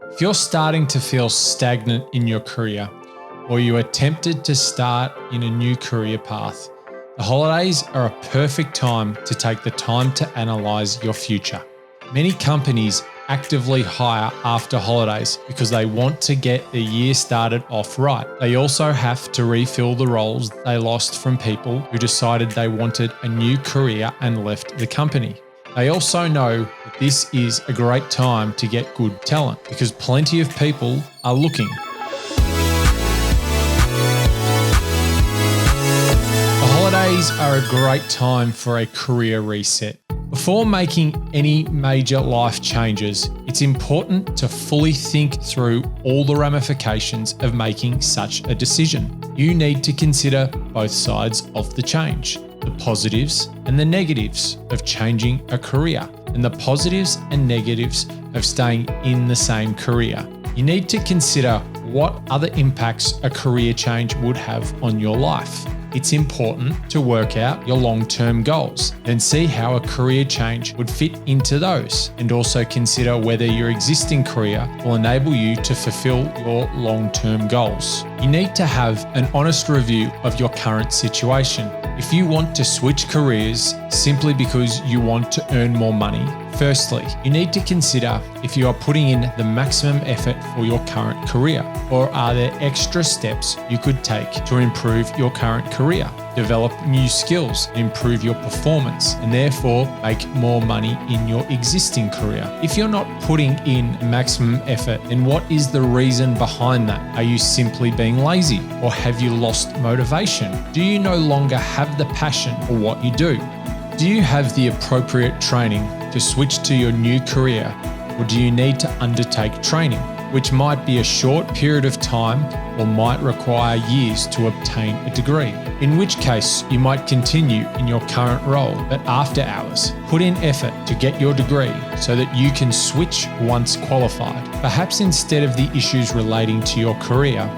If you're starting to feel stagnant in your career, or you are tempted to start in a new career path, the holidays are a perfect time to take the time to analyze your future. Many companies actively hire after holidays because they want to get the year started off right. They also have to refill the roles they lost from people who decided they wanted a new career and left the company. They also know that this is a great time to get good talent because plenty of people are looking. The holidays are a great time for a career reset. Before making any major life changes, it's important to fully think through all the ramifications of making such a decision. You need to consider both sides of the change, the positives and the negatives of changing a career, and the positives and negatives of staying in the same career. You need to consider what other impacts a career change would have on your life. It's important to work out your long-term goals and see how a career change would fit into those, and also consider whether your existing career will enable you to fulfill your long-term goals. You need to have an honest review of your current situation. If you want to switch careers simply because you want to earn more money, firstly, you need to consider if you are putting in the maximum effort for your current career, or are there extra steps you could take to improve your current career, develop new skills, improve your performance, and therefore make more money in your existing career. If you're not putting in maximum effort, then what is the reason behind that? Are you simply being lazy, or have you lost motivation? Do you no longer have the passion for what you do? Do you have the appropriate training to switch to your new career, or do you need to undertake training, which might be a short period of time or might require years to obtain a degree? In which case, you might continue in your current role, but after hours. Put in effort to get your degree so that you can switch once qualified. Perhaps instead of the issues relating to your career,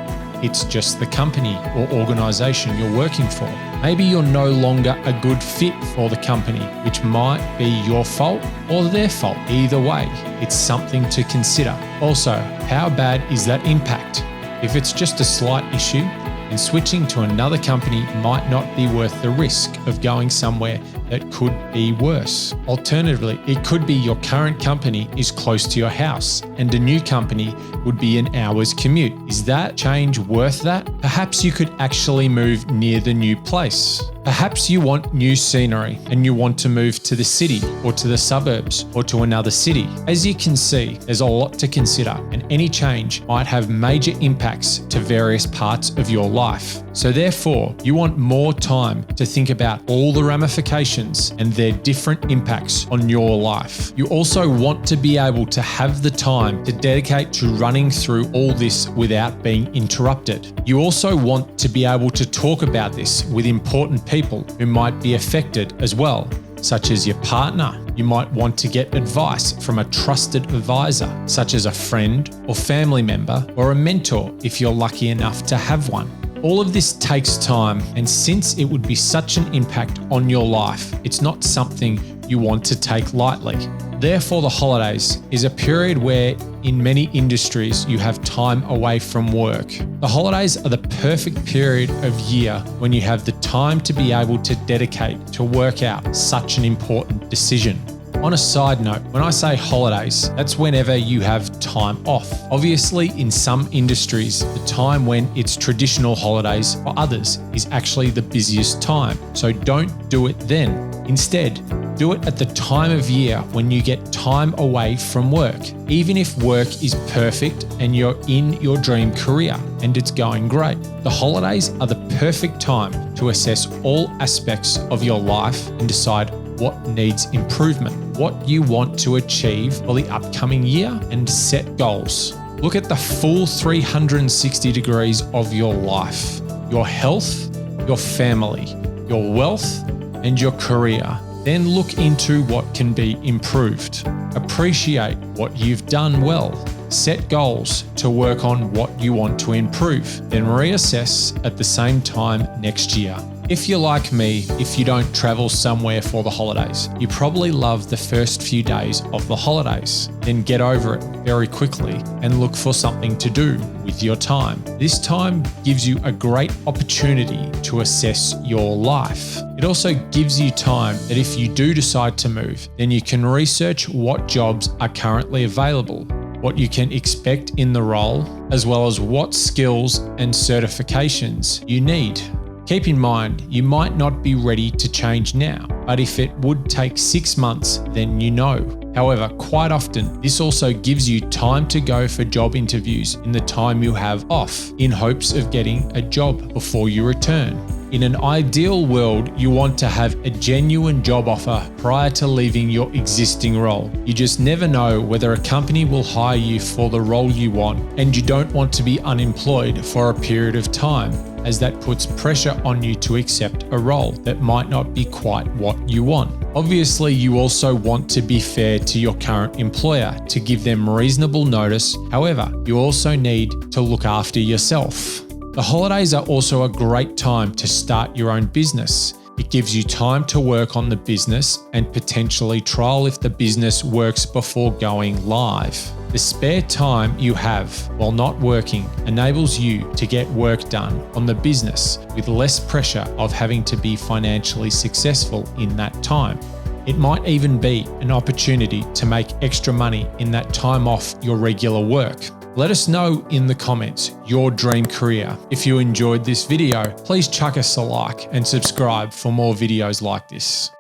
it's just the company or organization you're working for. Maybe you're no longer a good fit for the company, which might be your fault or their fault. Either way, it's something to consider. Also, how bad is that impact? If it's just a slight issue, then switching to another company might not be worth the risk of going somewhere that could be worse. Alternatively, it could be your current company is close to your house and a new company would be an hour's commute. Is that change worth that? Perhaps you could actually move near the new place. Perhaps you want new scenery and you want to move to the city or to the suburbs or to another city. As you can see, there's a lot to consider, and any change might have major impacts to various parts of your life. So therefore, you want more time to think about all the ramifications and their different impacts on your life. You also want to be able to have the time to dedicate to running through all this without being interrupted. You also want to be able to talk about this with important people who might be affected as well, such as your partner. You might want to get advice from a trusted advisor, such as a friend or family member, or a mentor if you're lucky enough to have one. All of this takes time, and since it would be such an impact on your life, it's not something you want to take lightly. Therefore, the holidays is a period where in many industries you have time away from work. The holidays are the perfect period of year when you have the time to be able to dedicate to work out such an important decision. On a side note, when I say holidays, that's whenever you have time off. Obviously, in some industries, the time when it's traditional holidays for others is actually the busiest time. So don't do it then. Instead, do it at the time of year when you get time away from work. Even if work is perfect and you're in your dream career and it's going great, the holidays are the perfect time to assess all aspects of your life and decide what needs improvement, what you want to achieve for the upcoming year, and set goals. Look at the full 360 degrees of your life, your health, your family, your wealth, and your career. Then look into what can be improved. Appreciate what you've done well. Set goals to work on what you want to improve. Then reassess at the same time next year. If you're like me, if you don't travel somewhere for the holidays, you probably love the first few days of the holidays. Then get over it very quickly and look for something to do with your time. This time gives you a great opportunity to assess your life. It also gives you time that if you do decide to move, then you can research what jobs are currently available, what you can expect in the role, as well as what skills and certifications you need. Keep in mind, you might not be ready to change now, but if it would take 6 months, then you know. However, quite often, this also gives you time to go for job interviews in the time you have off, in hopes of getting a job before you return. In an ideal world, you want to have a genuine job offer prior to leaving your existing role. You just never know whether a company will hire you for the role you want, and you don't want to be unemployed for a period of time, as that puts pressure on you to accept a role that might not be quite what you want. Obviously, you also want to be fair to your current employer to give them reasonable notice. However, you also need to look after yourself. The holidays are also a great time to start your own business. It gives you time to work on the business and potentially trial if the business works before going live. The spare time you have while not working enables you to get work done on the business with less pressure of having to be financially successful in that time. It might even be an opportunity to make extra money in that time off your regular work. Let us know in the comments your dream career. If you enjoyed this video, please chuck us a like and subscribe for more videos like this.